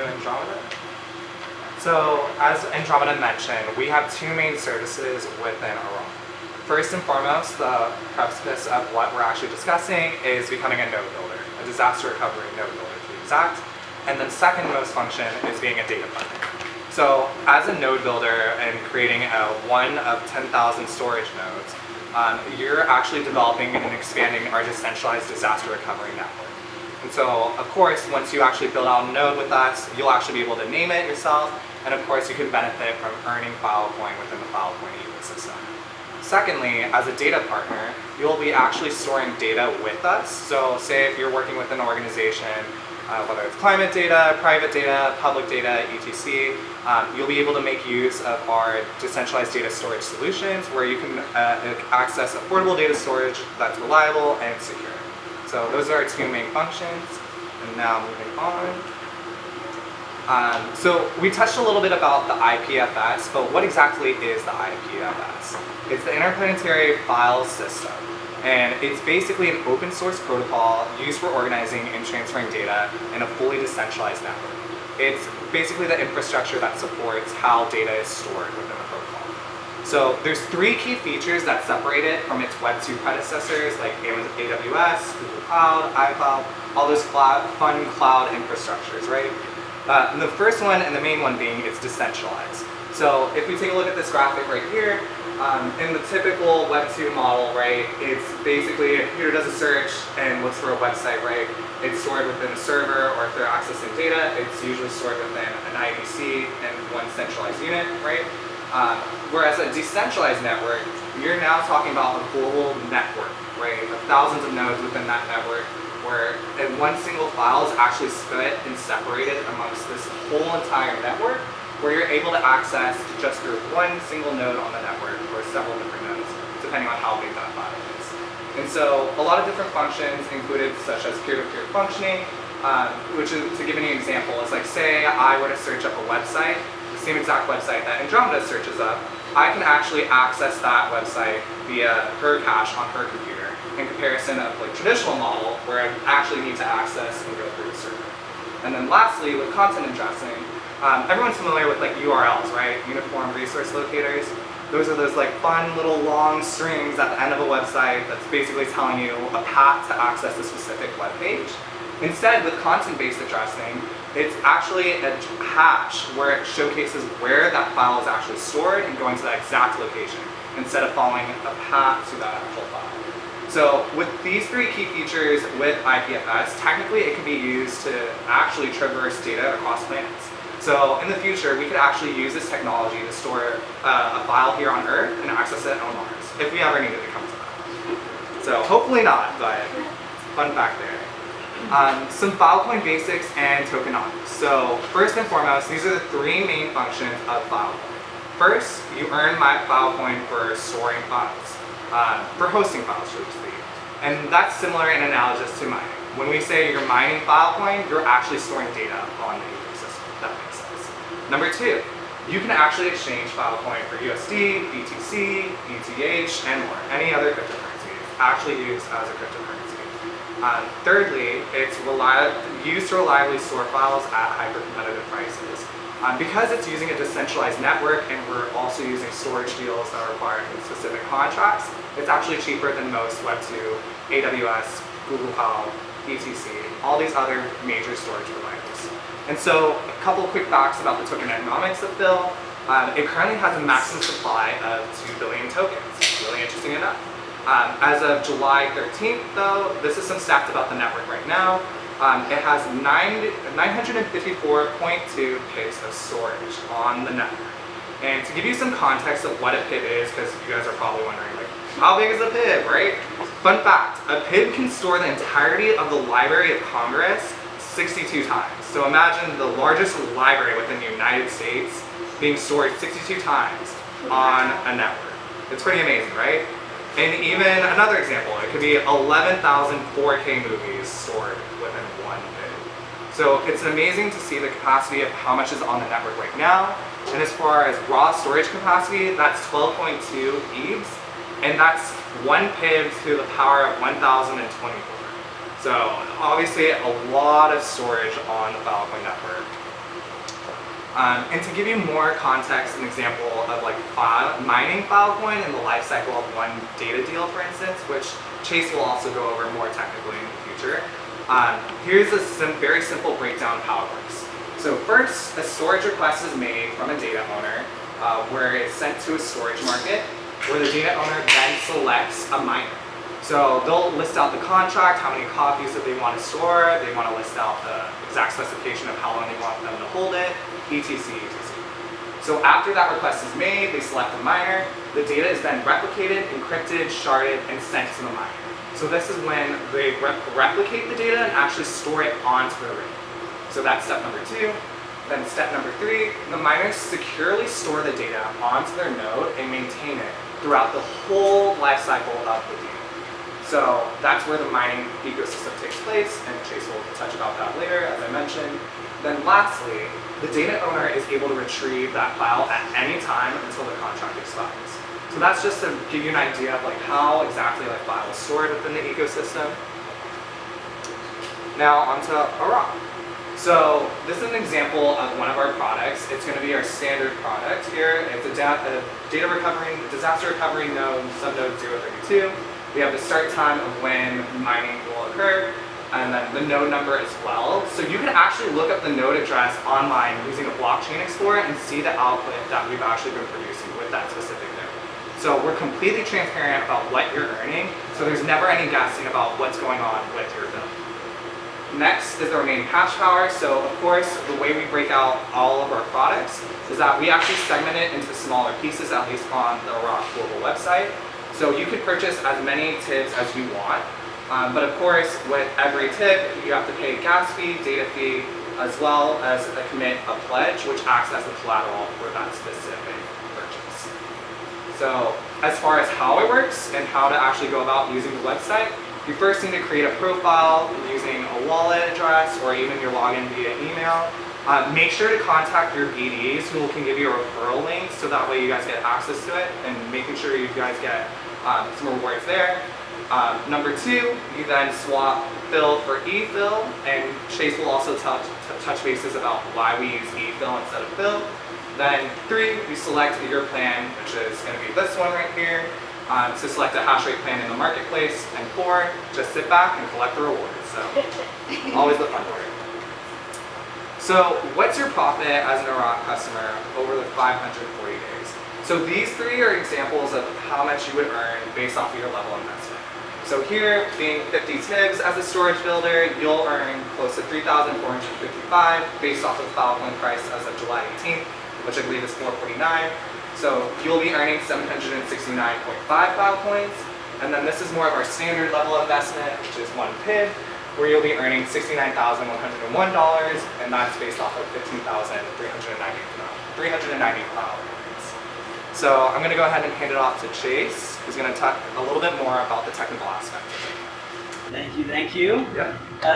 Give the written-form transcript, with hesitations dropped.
Andromeda? So, as Andromeda mentioned, we have two main services within Aurora. First and foremost, the precipice of what we're actually discussing is becoming a node builder, a disaster recovery node builder to be exact. And then second most function is being a data partner. So as a node builder and creating a one of 10,000 storage nodes, you're actually developing and expanding our decentralized disaster recovery network. And so, of course, once you actually build out a node with us, you'll actually be able to name it yourself, and of course you can benefit from earning Filecoin within the Filecoin ecosystem. Secondly, as a data partner, you'll be actually storing data with us. So say if you're working with an organization, whether it's climate data, private data, public data, etc., you'll be able to make use of our decentralized data storage solutions where you can access affordable data storage that's reliable and secure. So those are our two main functions. And now moving on. So we touched a little bit about the IPFS, but what exactly is the IPFS? It's the Interplanetary File System. And it's basically an open source protocol used for organizing and transferring data in a fully decentralized network. It's basically the infrastructure that supports how data is stored within the protocol. So there's three key features that separate it from its Web 2 predecessors like AWS, Google Cloud, iCloud, all those fun cloud infrastructures, right? The first one and the main one being it's decentralized. So if we take a look at this graphic right here, in the typical Web 2 model, right, it's basically a computer does a search and looks for a website, right? It's stored within a server, or if they're accessing data, it's usually stored within an IDC and one centralized unit, right? Whereas a decentralized network, you're now talking about a global network, right? Of thousands of nodes within that network, where one single file is actually split and separated amongst this whole entire network, where you're able to access just through one single node on the network, or several different nodes, depending on how big that file is. And so a lot of different functions included, such as peer-to-peer functioning, which is, to give you an example, is like, say I were to search up a website, the same exact website that Andromeda searches up, I can actually access that website via her cache on her computer, in comparison of like traditional model, where I actually need to access and go through the server. And then lastly, with content addressing, everyone's familiar with like URLs, right? Uniform resource locators. Those are those like fun little long strings at the end of a website that's basically telling you a path to access a specific web page. Instead, with content-based addressing, it's actually a hash where it showcases where that file is actually stored and going to that exact location, instead of following a path to that actual file. So with these three key features with IPFS, technically it can be used to actually traverse data across planets. So in the future, we could actually use this technology to store a file here on Earth and access it on Mars, if we ever needed to come to that. So hopefully not, but fun fact there. Some Filecoin basics and tokenomics. So first and foremost, these are the three main functions of Filecoin. First, you earn Filecoin for storing files, for hosting files, so to speak. And that's similar and analogous to mining. When we say you're mining Filecoin, you're actually storing data on the ecosystem. That makes sense. Number two, you can actually exchange Filecoin for USD, BTC, ETH, and more. Any other cryptocurrency is actually used as a cryptocurrency. Thirdly, it's used to reliably store files at hyper-competitive prices. Because it's using a decentralized network and we're also using storage deals that are required in specific contracts, it's actually cheaper than most Web 2, AWS, Google Cloud, etc., all these other major storage providers. And so a couple quick facts about the tokenomics of Phil. It currently has a maximum supply of 2 billion tokens. Really interesting enough. As of July 13th, though, this is some stats about the network right now. It has 954.2 PIBs of storage on the network. And to give you some context of what a PIB is, because you guys are probably wondering, like, how big is a PIB, right? Fun fact, a PIB can store the entirety of the Library of Congress 62 times. So imagine the largest library within the United States being stored 62 times on a network. It's pretty amazing, right? And even another example, it could be 11,000 4K movies stored within one PIB. So it's amazing to see the capacity of how much is on the network right now. And as far as raw storage capacity, that's 12.2 EBs, and that's one PIB to the power of 1,024. So obviously a lot of storage on the Filecoin network. And to give you more context, an example of like mining Filecoin and the life cycle of one data deal, for instance, which Chase will also go over more technically in the future. Here's a very simple breakdown of how it works. So first, a storage request is made from a data owner where it's sent to a storage market where the data owner then selects a miner. So they'll list out the contract, how many copies that they want to store, they want to list out the exact specification of how long they want them to hold it, etc, etc. So after that request is made, they select a miner, the data is then replicated, encrypted, sharded, and sent to the miner. So this is when they replicate the data and actually store it onto the ring. So that's step number 2. Then step number 3, the miners securely store the data onto their node and maintain it throughout the whole life cycle of the data. So that's where the mining ecosystem takes place, and Chase will touch about that later, as I mentioned. Then lastly, the data owner is able to retrieve that file at any time until the contract expires. So that's just to give you an idea of like how exactly like file is stored within the ecosystem. Now onto Auroch. So this is an example of one of our products. It's going to be our standard product here. It's a disaster recovery node, subnode 032. We have the start time of when mining will occur, and then the node number as well. So you can actually look up the node address online using a blockchain explorer and see the output that we've actually been producing with that specific node. So we're completely transparent about what you're earning, so there's never any guessing about what's going on with your bill. Next is the remaining hash power. So of course, the way we break out all of our products is that we actually segment it into smaller pieces, at least on the Auroch global website. So you could purchase as many TIBs as you want, but of course, with every TIB, you have to pay gas fee, data fee, as well as commit a pledge, which acts as the collateral for that specific purchase. So as far as how it works and how to actually go about using the website, you first need to create a profile using a wallet address or even your login via email. Make sure to contact your BDs who can give you a referral link so that way you guys get access to it and making sure you guys get some rewards there. Number 2, you then swap Phil for ePhil, and Chase will also touch bases about why we use ePhil instead of Phil. Then 3, you select your plan, which is going to be this one right here. So select a hash rate plan in the marketplace, and 4, just sit back and collect the rewards. So always the fun part. So what's your profit as an Auroch customer over the 540 days? So these 3 are examples of how much you would earn based off of your level of investment. So here, being 50 TIBs as a storage builder, you'll earn close to $3,455 based off of the Filecoin price as of July 18th, which I believe is $449. So you'll be earning 769.5 Filecoins. And then this is more of our standard level of investment, which is 1 PIB, where you'll be earning $69,101, and that's based off of 15,390 Filecoins. So I'm going to go ahead and hand it off to Chase, who's going to talk a little bit more about the technical aspect of it. Thank you. Yeah.